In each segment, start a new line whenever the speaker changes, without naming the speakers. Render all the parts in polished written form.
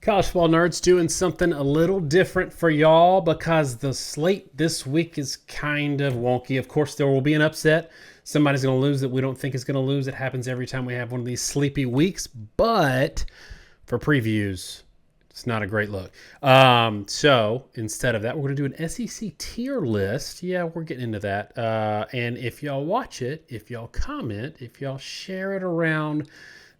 College football nerds doing something a little different for y'all because the slate this week is kind of wonky. Of course, there will be an upset. Somebody's going to lose that we don't think is going to lose. It happens every time we have one of these sleepy weeks. But for previews, it's not a great look. So instead of that, we're going to do an SEC tier list. Yeah, we're getting into that. And if y'all watch it, if y'all comment, if y'all share it around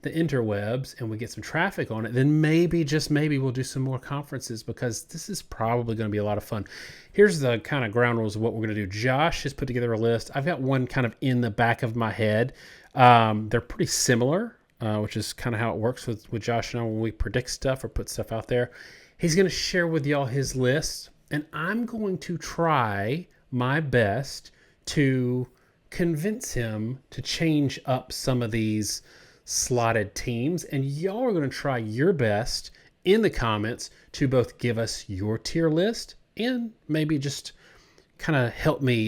the interwebs and we get some traffic on it, then maybe, just maybe, we'll do some more conferences because this is probably going to be a lot of fun. Here's the kind of ground rules of what we're going to do. Josh has put together a list. I've got one kind of in the back of my head. They're pretty similar, which is kind of how it works with Josh and I when we predict stuff or put stuff out there. He's going to share with y'all his list, and I'm going to try my best to convince him to change up some of these slotted teams, and y'all are going to try your best in the comments to both give us your tier list and maybe just kind of help me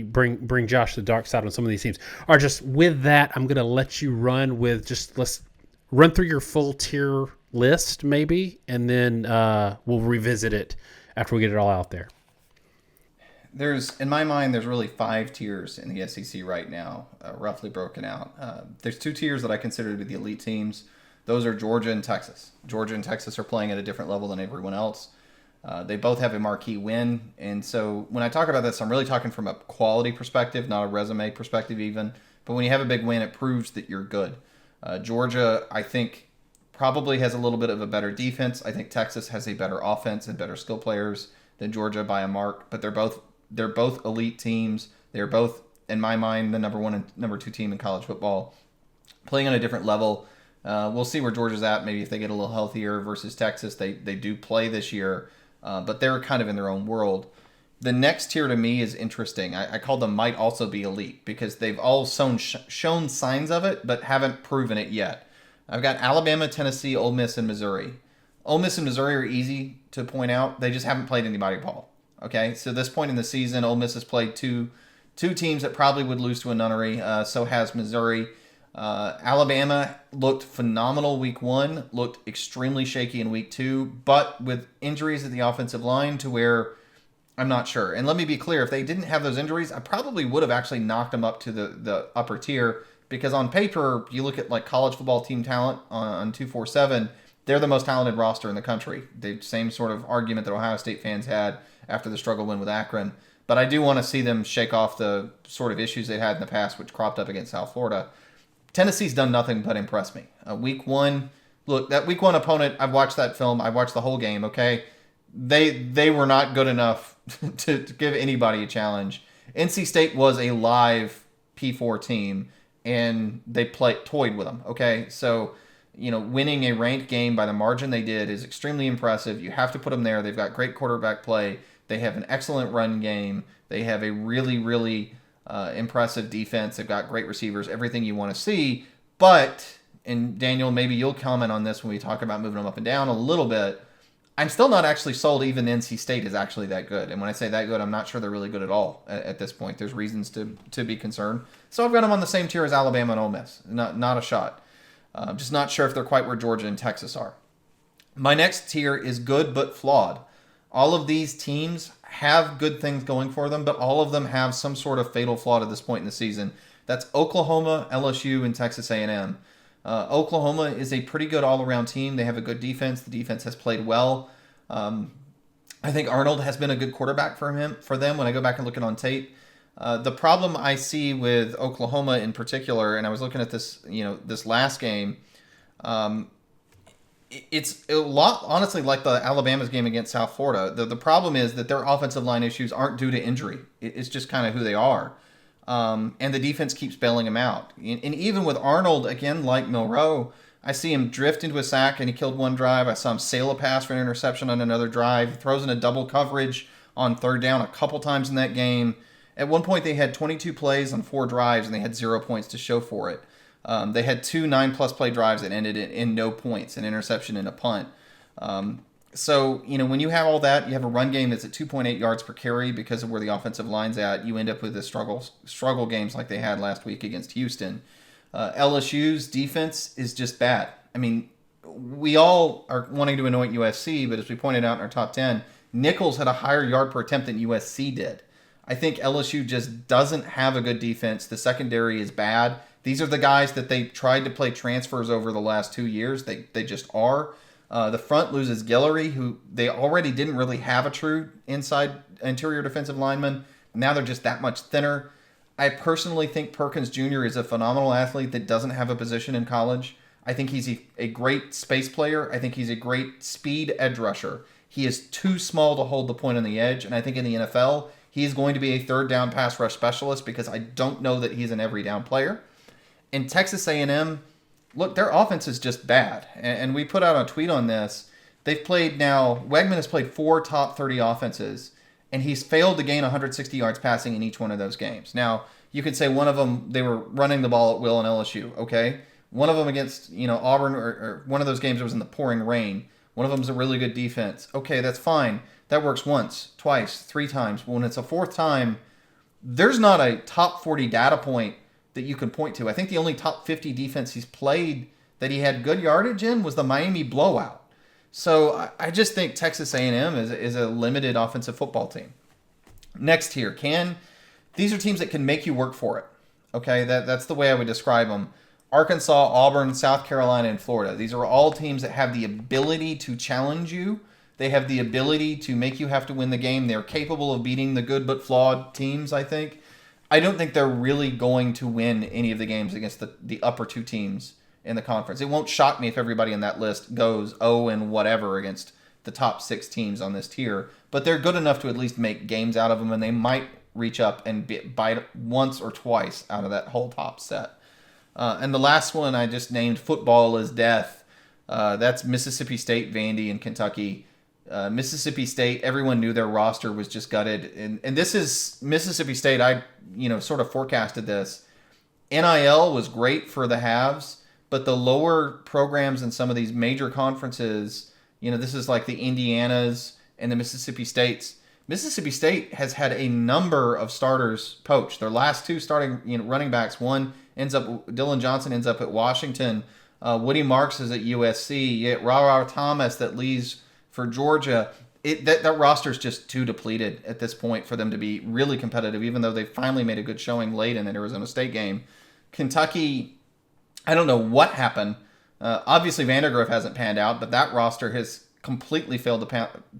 bring Josh to the dark side on some of these teams. Or just with that, I'm going to let you run with let's run through your full tier list maybe, and then we'll revisit it after we get it all out there.
In my mind, there's really 5 tiers in the SEC right now, roughly broken out. There's 2 tiers that I consider to be the elite teams. Those are Georgia and Texas. Georgia and Texas are playing at a different level than everyone else. They both have a marquee win. And so when I talk about this, I'm really talking from a quality perspective, not a resume perspective even. But when you have a big win, it proves that you're good. Georgia, I think, probably has a little bit of a better defense. I think Texas has a better offense and better skill players than Georgia by a mark. But they're both elite teams. They're both, in my mind, the number 1 and number 2 team in college football, playing on a different level. We'll see where Georgia's at. Maybe if they get a little healthier versus Texas, they do play this year, but they're kind of in their own world. The next tier to me is interesting. I call them might also be elite because they've all shown signs of it, but haven't proven it yet. I've got Alabama, Tennessee, Ole Miss, and Missouri. Ole Miss and Missouri are easy to point out. They just haven't played anybody ball. Okay, so this point in the season, Ole Miss has played two teams that probably would lose to a nunnery. So has Missouri. Alabama looked phenomenal week 1, looked extremely shaky in week 2, but with injuries at the offensive line to where I'm not sure. And let me be clear, if they didn't have those injuries, I probably would have actually knocked them up to the upper tier because on paper, you look at like college football team talent on 247, they're the most talented roster in the country. The same sort of argument that Ohio State fans had after the struggle win with Akron. But I do want to see them shake off the sort of issues they had in the past, which cropped up against South Florida. Tennessee's done nothing but impress me. Week 1, look, that week 1 opponent, I've watched that film. I watched the whole game, okay? They were not good enough to give anybody a challenge. NC State was a live P4 team, and they toyed with them, okay? So, winning a ranked game by the margin they did is extremely impressive. You have to put them there. They've got great quarterback play. They have an excellent run game. They have a really, really impressive defense. They've got great receivers, everything you want to see. But, and Daniel, maybe you'll comment on this when we talk about moving them up and down a little bit, I'm still not actually sold even NC State is actually that good. And when I say that good, I'm not sure they're really good at all at this point. There's reasons to be concerned. So I've got them on the same tier as Alabama and Ole Miss. Not a shot. I'm just not sure if they're quite where Georgia and Texas are. My next tier is good but flawed. All of these teams have good things going for them, but all of them have some sort of fatal flaw at this point in the season. That's Oklahoma, LSU, and Texas A&M. Oklahoma is a pretty good all-around team. They have a good defense. The defense has played well. I think Arnold has been a good quarterback for them when I go back and look at on tape. The problem I see with Oklahoma in particular, and I was looking at this, this last game, it's a lot, honestly, like the Alabama's game against South Florida. The problem is that their offensive line issues aren't due to injury. It's just kind of who they are. And the defense keeps bailing him out. And even with Arnold, again, like Milroe, I see him drift into a sack and he killed one drive. I saw him sail a pass for an interception on another drive. He throws in a double coverage on 3rd down a couple times in that game. At one point, they had 22 plays on 4 drives, and they had 0 points to show for it. They had 2 9-plus play drives that ended in no points, an interception and a punt. So, when you have all that, you have a run game that's at 2.8 yards per carry because of where the offensive line's at. You end up with the struggle games like they had last week against Houston. LSU's defense is just bad. I mean, we all are wanting to anoint USC, but as we pointed out in our top 10, Nichols had a higher yard per attempt than USC did. I think LSU just doesn't have a good defense. The secondary is bad. These are the guys that they tried to play transfers over the last 2 years. They just are. The front loses Guillory, who they already didn't really have a true interior defensive lineman. Now they're just that much thinner. I personally think Perkins Jr. is a phenomenal athlete that doesn't have a position in college. I think he's a great space player. I think he's a great speed edge rusher. He is too small to hold the point on the edge, and I think in the NFL, he is going to be a third down pass rush specialist because I don't know that he's an every down player. In Texas A&M, look, their offense is just bad, and we put out a tweet on this. Wegman has played 4 top 30 offenses, and he's failed to gain 160 yards passing in each one of those games. Now, you could say one of them, they were running the ball at will in LSU, okay? One of them against, Auburn, or one of those games was in the pouring rain. One of them is a really good defense. Okay, that's fine. That works once, twice, 3 times. But when it's a 4th time, there's not a top 40 data point that you can point to. I think the only top 50 defense he's played that he had good yardage in was the Miami blowout. So I just think Texas A&M is a limited offensive football team. Next here, these are teams that can make you work for it. Okay, that's the way I would describe them. Arkansas, Auburn, South Carolina, and Florida. These are all teams that have the ability to challenge you. They have the ability to make you have to win the game. They're capable of beating the good but flawed teams, I think. I don't think they're really going to win any of the games against the upper 2 teams in the conference. It won't shock me if everybody in that list goes 0 and whatever against the top 6 teams on this tier, but they're good enough to at least make games out of them, and they might reach up and bite once or twice out of that whole top set. And the last one I just named, football is death. That's Mississippi State, Vandy, and Kentucky. Mississippi State, everyone knew their roster was just gutted. And this is Mississippi State. I sort of forecasted this. NIL was great for the haves, but the lower programs in some of these major conferences, this is like the Indianas and the Mississippi States. Mississippi State has had a number of starters poached. Their last 2 starting running backs, Dylan Johnson ends up at Washington. Woody Marks is at USC. You get Ra Thomas that leaves for Georgia. That roster is just too depleted at this point for them to be really competitive, even though they finally made a good showing late in an Arizona State game. Kentucky, I don't know what happened. Obviously, Vandergriff hasn't panned out, but that roster has completely failed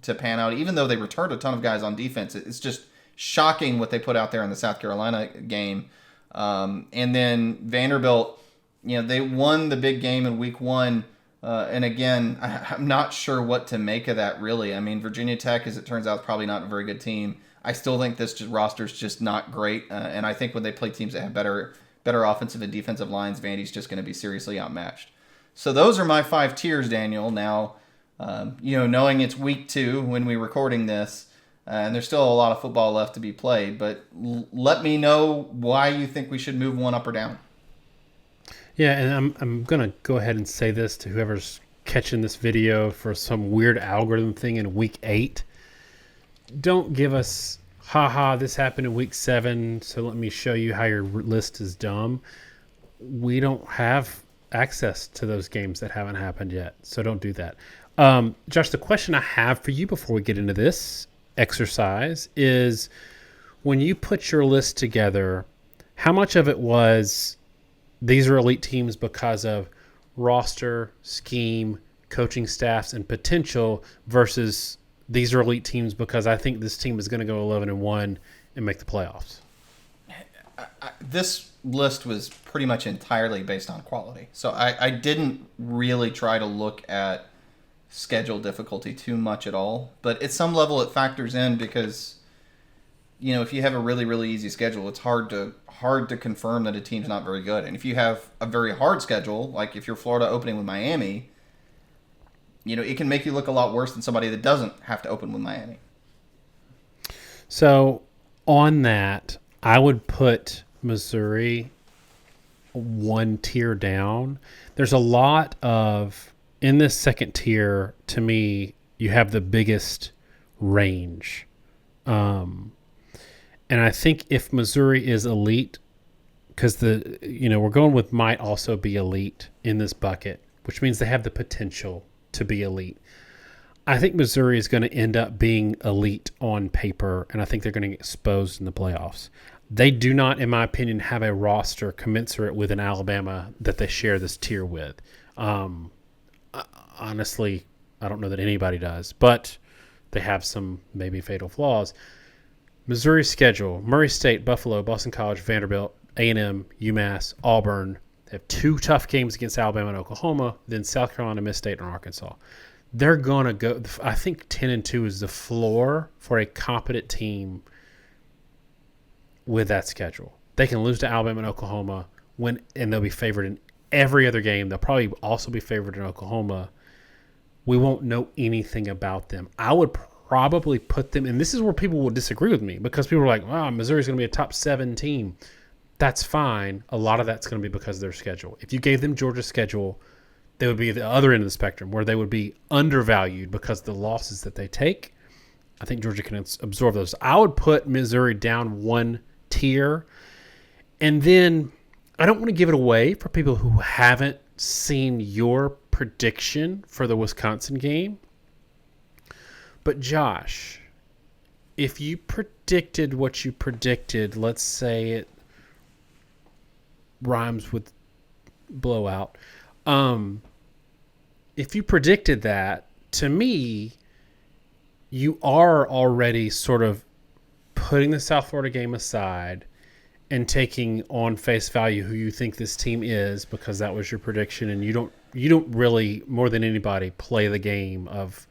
to pan out, even though they returned a ton of guys on defense. It's just shocking what they put out there in the South Carolina game. And then Vanderbilt, they won the big game in week 1. And again, I'm not sure what to make of that, really. I mean, Virginia Tech, as it turns out, is probably not a very good team. I still think this roster is just not great. And I think when they play teams that have better offensive and defensive lines, Vandy's just going to be seriously outmatched. So those are my 5 tiers, Daniel. Now, knowing it's week 2 when we're recording this, and there's still a lot of football left to be played, but let me know why you think we should move one up or down.
Yeah, and I'm going to go ahead and say this to whoever's catching this video for some weird algorithm thing in week 8. Don't give us, this happened in week 7, so let me show you how your list is dumb. We don't have access to those games that haven't happened yet, so don't do that. Josh, the question I have for you before we get into this exercise is, when you put your list together, how much of it was these are elite teams because of roster, scheme, coaching staffs, and potential, versus these are elite teams because I think this team is going to go 11-1 and make the playoffs?
This list was pretty much entirely based on quality. So I didn't really try to look at schedule difficulty too much at all. But at some level it factors in because, if you have a really, really easy schedule, it's hard to confirm that a team's not very good. And if you have a very hard schedule, like if you're Florida opening with Miami, it can make you look a lot worse than somebody that doesn't have to open with Miami.
So on that, I would put Missouri 1 tier down. There's a lot of, in this second tier, to me, you have the biggest range. And I think if Missouri is elite, because we're going with might also be elite in this bucket. which means they have the potential to be elite. I think Missouri is going to end up being elite on paper, and I think they're going to get exposed in the playoffs. They do not, in my opinion, have a roster commensurate with an Alabama that they share this tier with. Honestly, I don't know that anybody does, but they have some maybe fatal flaws. Missouri's schedule: Murray State, Buffalo, Boston College, Vanderbilt, A&M, UMass, Auburn. They have 2 tough games against Alabama and Oklahoma, then South Carolina, Miss State, and Arkansas. They're going to go, I think 10-2 is the floor for a competent team with that schedule. They can lose to Alabama and Oklahoma, and they'll be favored in every other game. They'll probably also be favored in Oklahoma. We won't know anything about them. I would probably put them, and this is where people will disagree with me, because people are like, wow, Missouri's going to be a top 7 team. That's fine. A lot of that's going to be because of their schedule. If you gave them Georgia's schedule, they would be the other end of the spectrum, where they would be undervalued because of the losses that they take. I think Georgia can absorb those. I would put Missouri down 1 tier. And then I don't want to give it away for people who haven't seen your prediction for the Wisconsin game. But Josh, if you predicted what you predicted, let's say it rhymes with blowout. If you predicted that, to me, you are already sort of putting the South Florida game aside and taking on face value who you think this team is, because that was your prediction, and you don't really, more than anybody, play the game of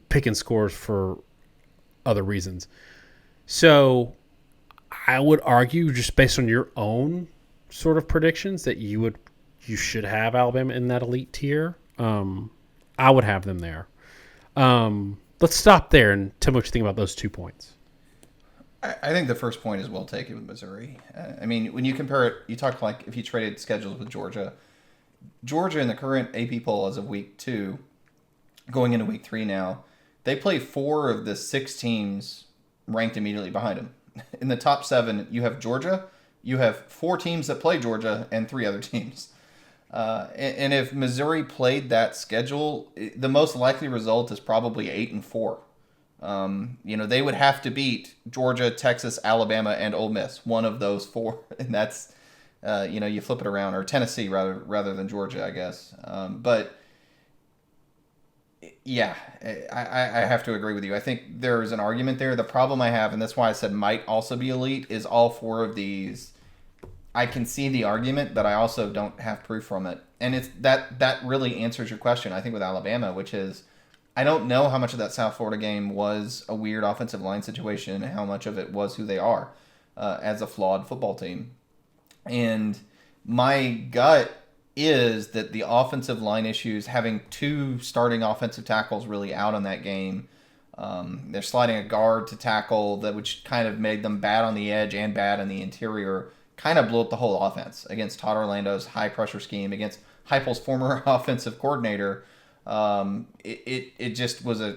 picking scores for other reasons. So I would argue, just based on your own sort of predictions, that you should have Alabama in that elite tier. I would have them there. Let's stop there and tell me what you think about those 2 points.
I think the first point is well taken with Missouri. I mean, when you compare it, you talk like if you traded schedules with Georgia in the current AP poll as of week 2, going into week 3 now, they play 4 of the 6 teams ranked immediately behind them. In the top 7, you have Georgia. You have 4 teams that play Georgia and 3 other teams. And if Missouri played that schedule, the most likely result is probably 8-4. They would have to beat Georgia, Texas, Alabama, and Ole Miss, one of those 4, and that's, you flip it around, or Tennessee rather than Georgia, I guess. But yeah, I have to agree with you. I think there is an argument there. The problem I have, and that's why I said might also be elite, is all 4 of these. I can see the argument, but I also don't have proof from it. And it's that really answers your question, I think, with Alabama, which is, I don't know how much of that South Florida game was a weird offensive line situation and how much of it was who they are as a flawed football team. And my gut is that the offensive line issues, having 2 starting offensive tackles really out on that game, they're sliding a guard to tackle, which kind of made them bad on the edge and bad in the interior, kind of blew up the whole offense against Todd Orlando's high-pressure scheme, against Heupel's former offensive coordinator. It just was a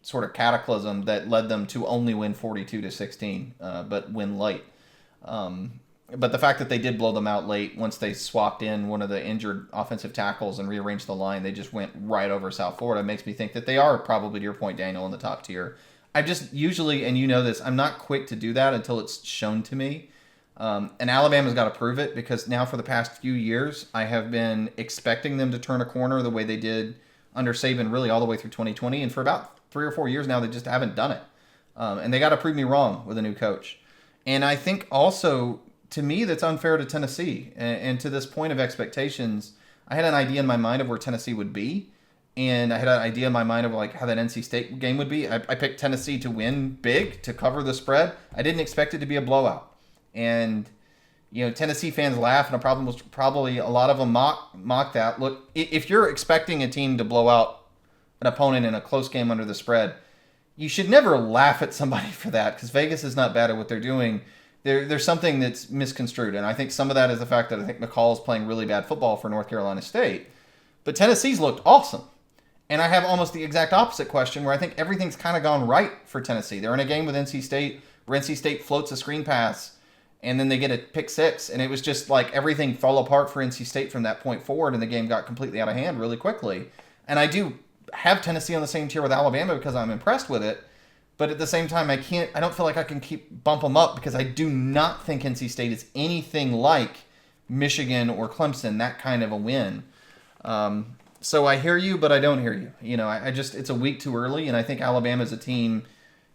sort of cataclysm that led them to only win 42-16, but win late. But the fact that they did blow them out late, once they swapped in one of the injured offensive tackles and rearranged the line, they just went right over South Florida. Makes me think that they are probably, to your point, Daniel, in the top tier. I just usually, and you know this, I'm not quick to do that until it's shown to me. And Alabama's got to prove it, because now for the past few years, I have been expecting them to turn a corner the way they did under Saban, really all the way through 2020. And for about 3 or 4 years now, they just haven't done it. And they got to prove me wrong with a new coach. And I think also, to me, that's unfair to Tennessee. And to this point of expectations, I had an idea in my mind of where Tennessee would be. And I had an idea in my mind of like how that NC State game would be. I picked Tennessee to win big, to cover the spread. I didn't expect it to be a blowout. And, Tennessee fans laugh, and the problem was probably a lot of them mock that. Look, if you're expecting a team to blow out an opponent in a close game under the spread, you should never laugh at somebody for that, because Vegas is not bad at what they're doing. There's something that's misconstrued, and I think some of that is the fact that I think McCall is playing really bad football for North Carolina State. But Tennessee's looked awesome. And I have almost the exact opposite question, where I think everything's kind of gone right for Tennessee. They're in a game with NC State, where NC State floats a screen pass, and then they get a pick six, and it was just like everything fell apart for NC State from that point forward, and the game got completely out of hand really quickly. And I do have Tennessee on the same tier with Alabama because I'm impressed with it, but at the same time, I don't feel like I can keep bump them up because I do not think NC State is anything like Michigan or Clemson, that kind of a win. So I hear you, but I don't hear you. You know, I just, it's a week too early, and I think Alabama is a team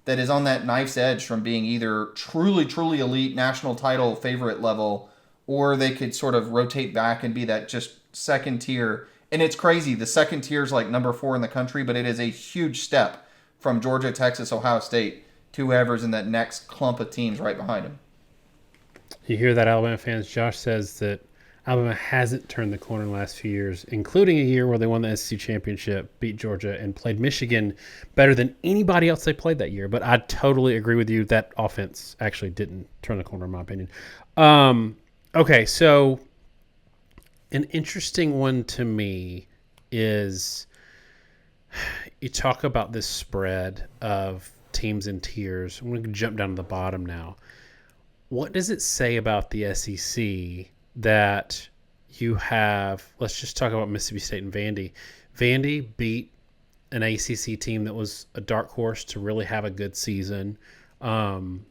that is on that knife's edge from being either truly, truly elite national title favorite level, or they could sort of rotate back and be that just second tier. And it's crazy. The second tier is like number 4 in the country, but it is a huge step from Georgia, Texas, Ohio State to whoever's in that next clump of teams right behind them.
You hear that, Alabama fans? Josh says that Alabama hasn't turned the corner in the last few years, including a year where they won the SEC championship, beat Georgia, and played Michigan better than anybody else they played that year. But I totally agree with you. That offense actually didn't turn the corner, in my opinion. Okay, so an interesting one to me is you talk about this spread of teams and tiers. I'm going to jump down to the bottom now. What does it say about the SEC that you have? Let's just talk about Mississippi State and Vandy. Vandy beat an ACC team that was a dark horse to really have a good season,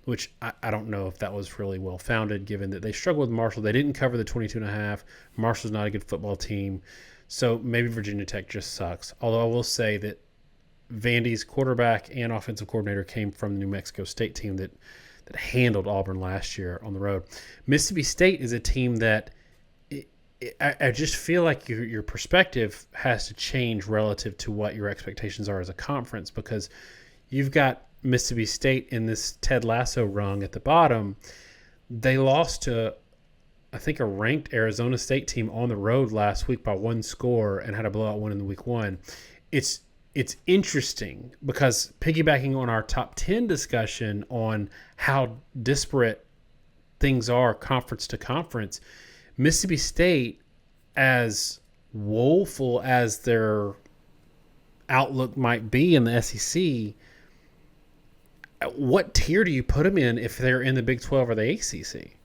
which I don't know if that was really well-founded given that they struggled with Marshall. They didn't cover the 22.5. Marshall's not a good football team. So maybe Virginia Tech just sucks. Although I will say that Vandy's quarterback and offensive coordinator came from the New Mexico State team that handled Auburn last year on the road. Mississippi State is a team that I just feel like your perspective has to change relative to what your expectations are as a conference, because you've got Mississippi State in this Ted Lasso rung at the bottom. They lost to, I think, a ranked Arizona State team on the road last week by 1 score and had a blowout win in the week 1. It's interesting because piggybacking on our top 10 discussion on how disparate things are conference to conference, Mississippi State, as woeful as their outlook might be in the SEC, what tier do you put them in if they're in the Big 12 or the ACC?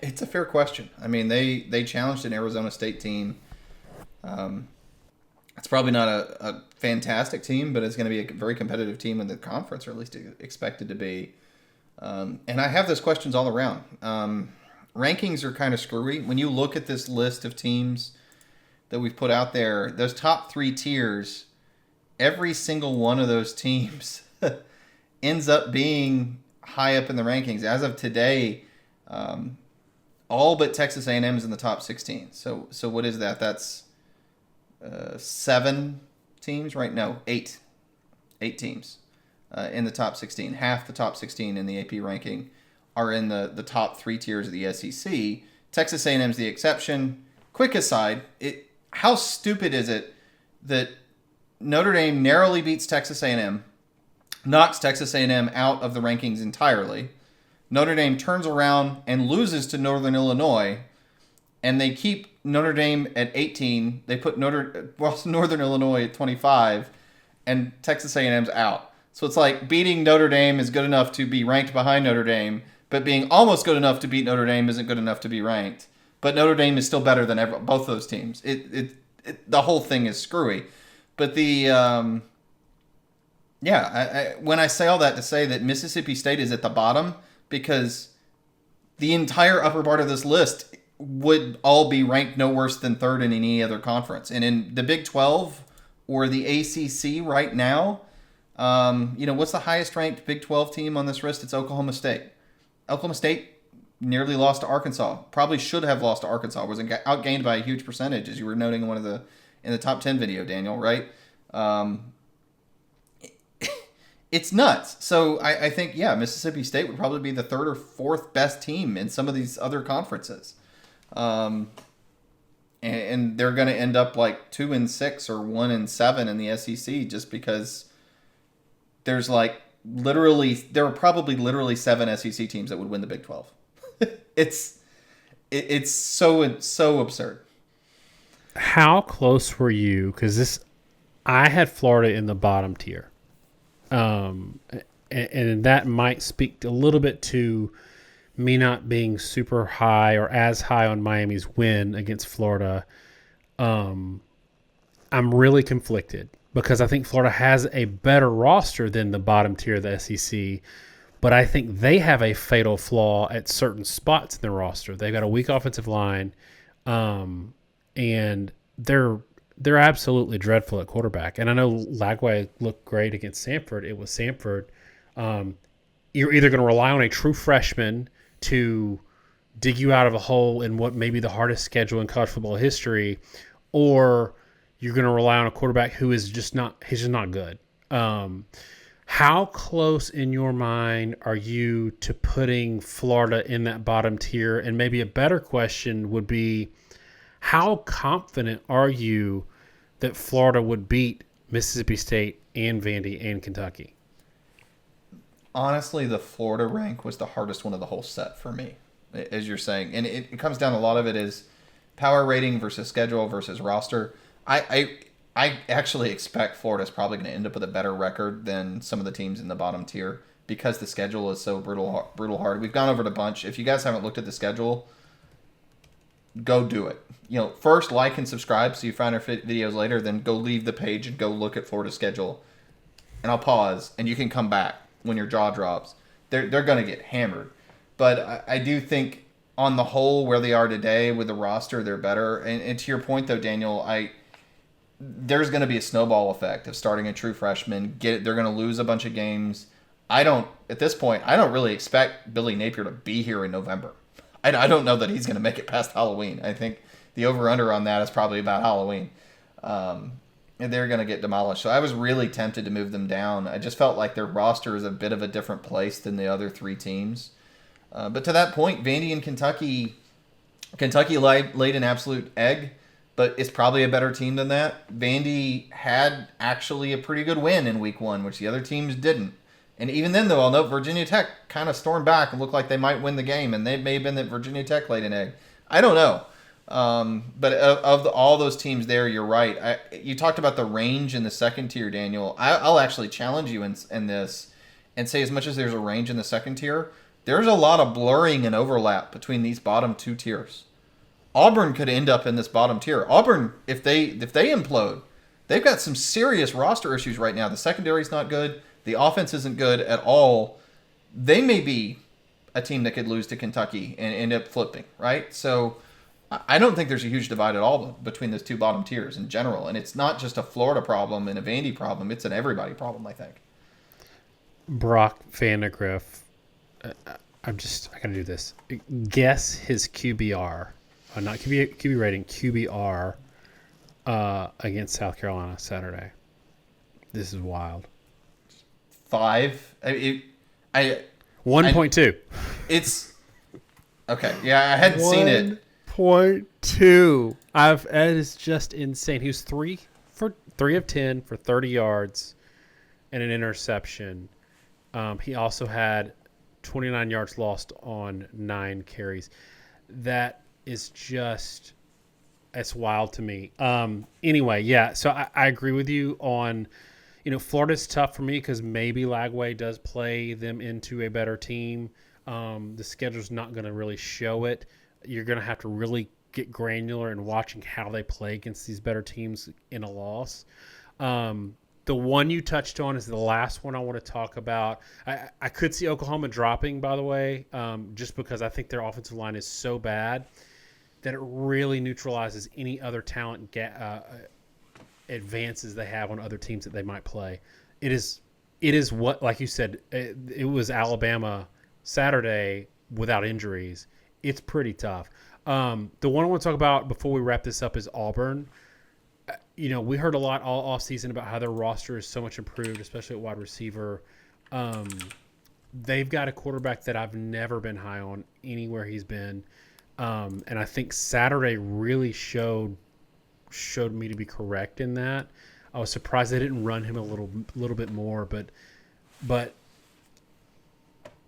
It's a fair question. I mean, they challenged an Arizona State team. It's probably not a fantastic team, but it's going to be a very competitive team in the conference, or at least expected to be. And I have those questions all around. Rankings are kind of screwy. When you look at this list of teams that we've put out there, those top 3 tiers, every single one of those teams ends up being high up in the rankings. As of today, all but Texas A&M is in the top 16. So what is that? That's 7 teams, right? No, 8 teams in the top 16. Half the top 16 in the AP ranking are in the top 3 tiers of the SEC. Texas A&M is the exception. Quick aside, how stupid is it that Notre Dame narrowly beats Texas A&M, knocks Texas A&M out of the rankings entirely. Notre Dame turns around and loses to Northern Illinois, and they keep Notre Dame at 18. They put Northern Illinois at 25, and Texas A&M's out. So it's like beating Notre Dame is good enough to be ranked behind Notre Dame, but being almost good enough to beat Notre Dame isn't good enough to be ranked. But Notre Dame is still better than both those teams. The whole thing is screwy. But when I say all that to say that Mississippi State is at the bottom, because the entire upper part of this list would all be ranked no worse than 3rd in any other conference. And in the Big 12 or the ACC right now, what's the highest ranked Big 12 team on this list? It's Oklahoma State. Oklahoma State nearly lost to Arkansas. Probably should have lost to Arkansas. Was outgained by a huge percentage, as you were noting in the top 10 video, Daniel, right? It's nuts. So I think, Mississippi State would probably be the 3rd or 4th best team in some of these other conferences. And they're going to end up like 2-6 or 1-7 in the SEC just because there's there are probably literally 7 SEC teams that would win the Big 12. It's so absurd.
How close were you? Because I had Florida in the bottom tier. And and that might speak a little bit to me not being super high or as high on Miami's win against Florida. I'm really conflicted because I think Florida has a better roster than the bottom tier of the SEC, but I think they have a fatal flaw at certain spots in their roster. They've got a weak offensive line, and they're absolutely dreadful at quarterback. And I know Lagway looked great against Samford. It was Samford. You're either going to rely on a true freshman to dig you out of a hole in what may be the hardest schedule in college football history, or you're going to rely on a quarterback who is just not good. How close in your mind are you to putting Florida in that bottom tier? And maybe a better question would be, how confident are you that Florida would beat Mississippi State and Vandy and Kentucky?
Honestly, the Florida rank was the hardest one of the whole set for me, as you're saying. And it comes down, a lot of it is power rating versus schedule versus roster. I actually expect Florida's probably going to end up with a better record than some of the teams in the bottom tier because the schedule is so brutal hard. We've gone over it a bunch. If you guys haven't looked at the schedule, go do it. First like and subscribe so you find our videos later, then go leave the page and go look at Florida's schedule. And I'll pause, and you can come back when your jaw drops. They're going to get hammered. But I do think on the whole, where they are today with the roster, they're better. And to your point, though, Daniel, there's going to be a snowball effect of starting a true freshman. They're going to lose a bunch of games. At this point, I don't really expect Billy Napier to be here in November. I don't know that he's going to make it past Halloween. I think the over-under on that is probably about Halloween. And they're going to get demolished. So I was really tempted to move them down. I just felt like their roster is a bit of a different place than the other three teams. But to that point, Vandy and Kentucky laid an absolute egg, but it's probably a better team than that. Vandy had actually a pretty good win in week one, which the other teams didn't. And even then, though, I'll note Virginia Tech kind of stormed back and looked like they might win the game, and they may have been that Virginia Tech laid an egg. I don't know. But of all those teams there, you're right. You talked about the range in the second tier, Daniel. I'll actually challenge you in this and say, as much as there's a range in the second tier, there's a lot of blurring and overlap between these bottom two tiers. Auburn could end up in this bottom tier. Auburn, if they implode, they've got some serious roster issues right now. The secondary's not good. The offense isn't good at all. They may be a team that could lose to Kentucky and end up flipping, right? So I don't think there's a huge divide at all between those two bottom tiers in general. And it's not just a Florida problem and a Vandy problem. It's an everybody problem, I think.
Brock Vandegrift. I got to do this. Guess his QBR. Not QB rating, QBR against South Carolina Saturday. This is wild.
5.
1.2.
It's okay. Yeah, I hadn't seen it.
1.2. That is just insane. He was 3 of 10 for 30 yards and an interception. He also had 29 yards lost on 9 carries. That is just, it's wild to me. Anyway, yeah, so I agree with you on, Florida's tough for me because maybe Lagway does play them into a better team. The schedule's not going to really show it. You're going to have to really get granular in watching how they play against these better teams in a loss. The one you touched on is the last one I want to talk about. I could see Oklahoma dropping, by the way, just because I think their offensive line is so bad that it really neutralizes any other talent advances they have on other teams that they might play. It is what, like you said, it was Alabama Saturday without injuries. It's pretty tough. The one I want to talk about before we wrap this up is Auburn. We heard a lot all offseason about how their roster is so much improved, especially at wide receiver. They've got a quarterback that I've never been high on anywhere he's been. And I think Saturday really showed me to be correct in that. I was surprised they didn't run him a little bit more, but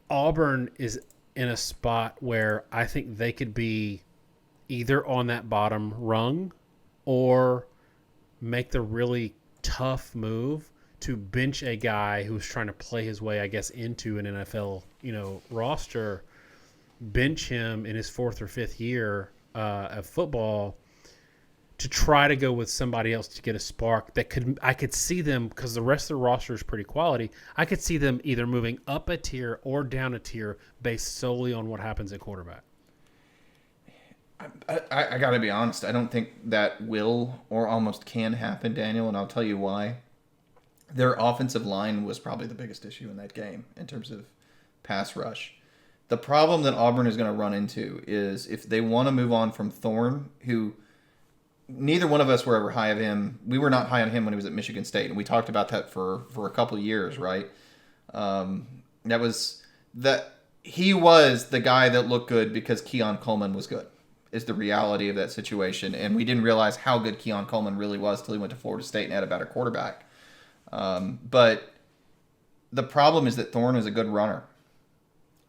Auburn is in a spot where I think they could be either on that bottom rung or make the really tough move to bench a guy who's trying to play his way, I guess, into an NFL, roster, bench him in his fourth or fifth year of football to try to go with somebody else to get a spark I could see them, because the rest of the roster is pretty quality. I could see them either moving up a tier or down a tier based solely on what happens at quarterback.
I got to be honest. I don't think that will or almost can happen, Daniel, and I'll tell you why. Their offensive line was probably the biggest issue in that game in terms of pass rush. The problem that Auburn is going to run into is if they want to move on from Thorne, who neither one of us were ever high of him. We were not high on him when he was at Michigan State, and we talked about that for a couple of years, right? He was the guy that looked good because Keon Coleman was good, is the reality of that situation. And we didn't realize how good Keon Coleman really was till he went to Florida State and had a better quarterback. But the problem is that Thorne is a good runner.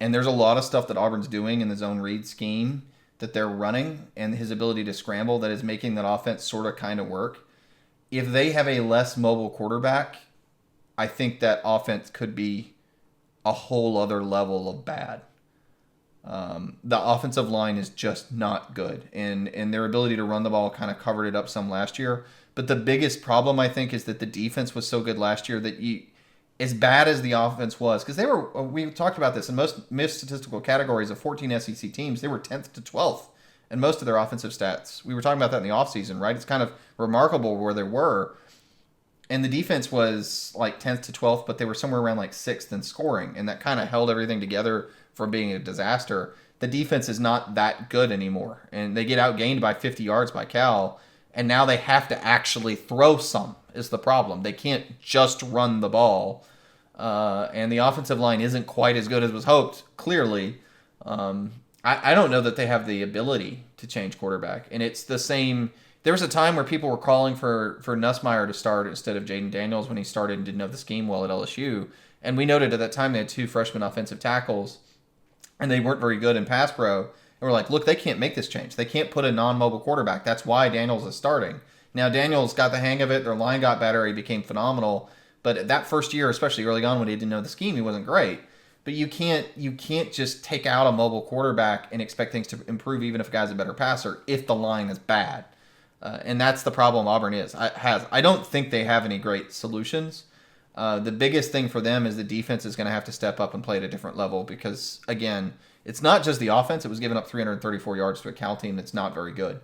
And there's a lot of stuff that Auburn's doing in the zone read scheme that they're running and his ability to scramble that is making that offense sort of kind of work. If they have a less mobile quarterback, I think that offense could be a whole other level of bad. The offensive line is just not good, and their ability to run the ball kind of covered it up some last year. But the biggest problem, I think, is that the defense was so good last year that as bad as the offense was, because we talked about this, in most statistical categories of 14 SEC teams, they were 10th to 12th in most of their offensive stats. We were talking about that in the offseason, right? It's kind of remarkable where they were. And the defense was like 10th to 12th, but they were somewhere around like 6th in scoring, and that kind of held everything together from being a disaster. The defense is not that good anymore, and they get outgained by 50 yards by Cal, and now they have to actually throw some is the problem. They can't just run the ball, and the offensive line isn't quite as good as was hoped, clearly. I don't know that they have the ability to change quarterback, and it's the same. There was a time where people were calling for Nussmeier to start instead of Jaden Daniels when he started and didn't know the scheme well at LSU, and we noted at that time they had 2 freshman offensive tackles, and they weren't very good in pass pro. And we're like, look, they can't make this change. They can't put a non-mobile quarterback. That's why Daniels is starting. Now, Daniels got the hang of it. Their line got better. He became phenomenal. But that first year, especially early on when he didn't know the scheme, he wasn't great. But you can't just take out a mobile quarterback and expect things to improve even if a guy's a better passer if the line is bad. And that's the problem Auburn has. I don't think they have any great solutions. The biggest thing for them is the defense is going to have to step up and play at a different level because, again, it's not just the offense. It was giving up 334 yards to a Cal team that's not very good.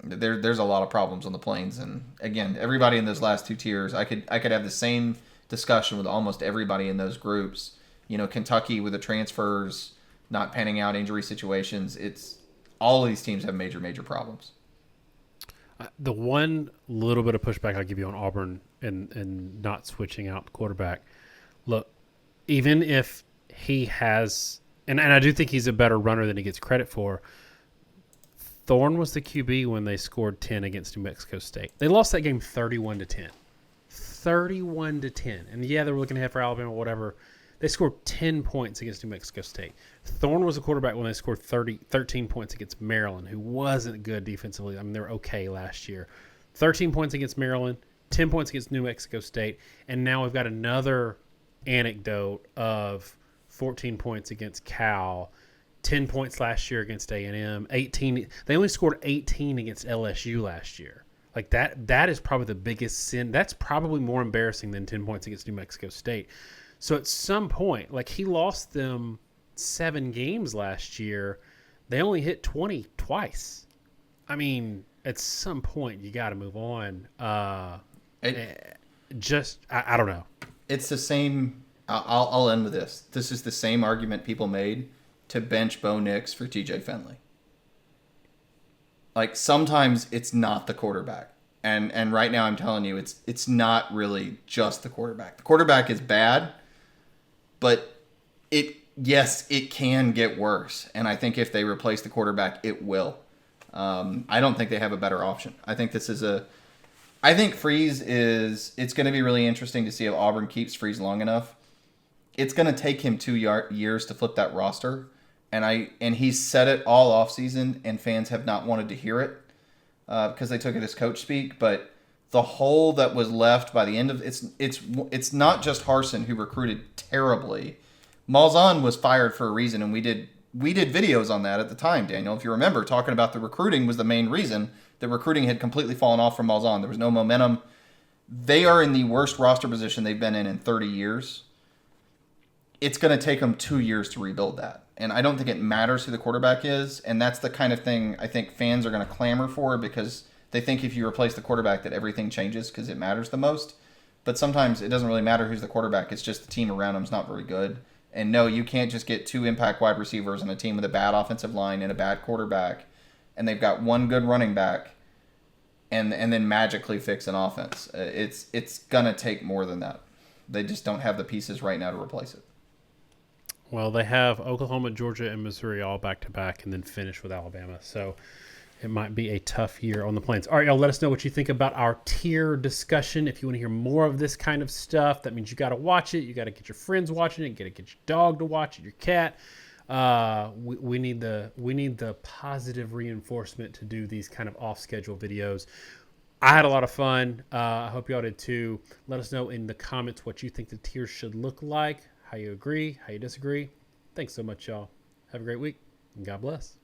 There's a lot of problems on the Plains, and again, everybody in those last 2 tiers, I could have the same discussion with almost everybody in those groups. Kentucky with the transfers not panning out, injury situations. It's all of these teams have major problems.
The one little bit of pushback I'll give you on Auburn and not switching out quarterback. Look, even if he has, and I do think he's a better runner than he gets credit for, Thorne was the QB when they scored 10 against New Mexico State. They lost that game 31-10. 31-10. And yeah, they were looking ahead for Alabama, whatever. They scored 10 points against New Mexico State. Thorne was a quarterback when they scored 13 points against Maryland, who wasn't good defensively. I mean, they were okay last year. 13 points against Maryland, 10 points against New Mexico State, and now we've got another anecdote of 14 points against Cal, 10 points last year against A&M, 18. They only scored 18 against LSU last year. Like that is probably the biggest sin. That's probably more embarrassing than 10 points against New Mexico State. So at some point, like he lost them 7 games last year. They only hit 20 twice. I mean, at some point you got to move on. I don't know.
It's the same. I'll end with this. This is the same argument people made to bench Bo Nix for TJ Finley. Like sometimes it's not the quarterback. And right now I'm telling you it's not really just the quarterback. The quarterback is bad, but it can get worse. And I think if they replace the quarterback, it will. I don't think they have a better option. I think Freeze it's going to be really interesting to see if Auburn keeps Freeze long enough. It's going to take him 2 years to flip that roster. And he's said it all offseason, and fans have not wanted to hear it because they took it as coach speak. But the hole that was left by the end of it's not just Harsin who recruited terribly. Malzahn was fired for a reason, and we did videos on that at the time, Daniel. If you remember, talking about the recruiting was the main reason. The recruiting had completely fallen off from Malzahn. There was no momentum. They are in the worst roster position they've been in 30 years. It's going to take them 2 years to rebuild that. And I don't think it matters who the quarterback is. And that's the kind of thing I think fans are going to clamor for, because they think if you replace the quarterback that everything changes because it matters the most. But sometimes it doesn't really matter who's the quarterback. It's just the team around him is not very good. And no, you can't just get 2 impact wide receivers on a team with a bad offensive line and a bad quarterback, and they've got 1 good running back, and then magically fix an offense. It's going to take more than that. They just don't have the pieces right now to replace it.
Well, they have Oklahoma, Georgia, and Missouri all back-to-back, and then finish with Alabama. So it might be a tough year on the Plains. All right, y'all, let us know what you think about our tier discussion. If you want to hear more of this kind of stuff, that means you got to watch it. You got to get your friends watching it. You got to get your dog to watch it, your cat. We need the positive reinforcement to do these kind of off-schedule videos. I had a lot of fun. I hope y'all did too. Let us know in the comments what you think the tiers should look like, how you agree, how you disagree. Thanks so much, y'all. Have a great week, and God bless.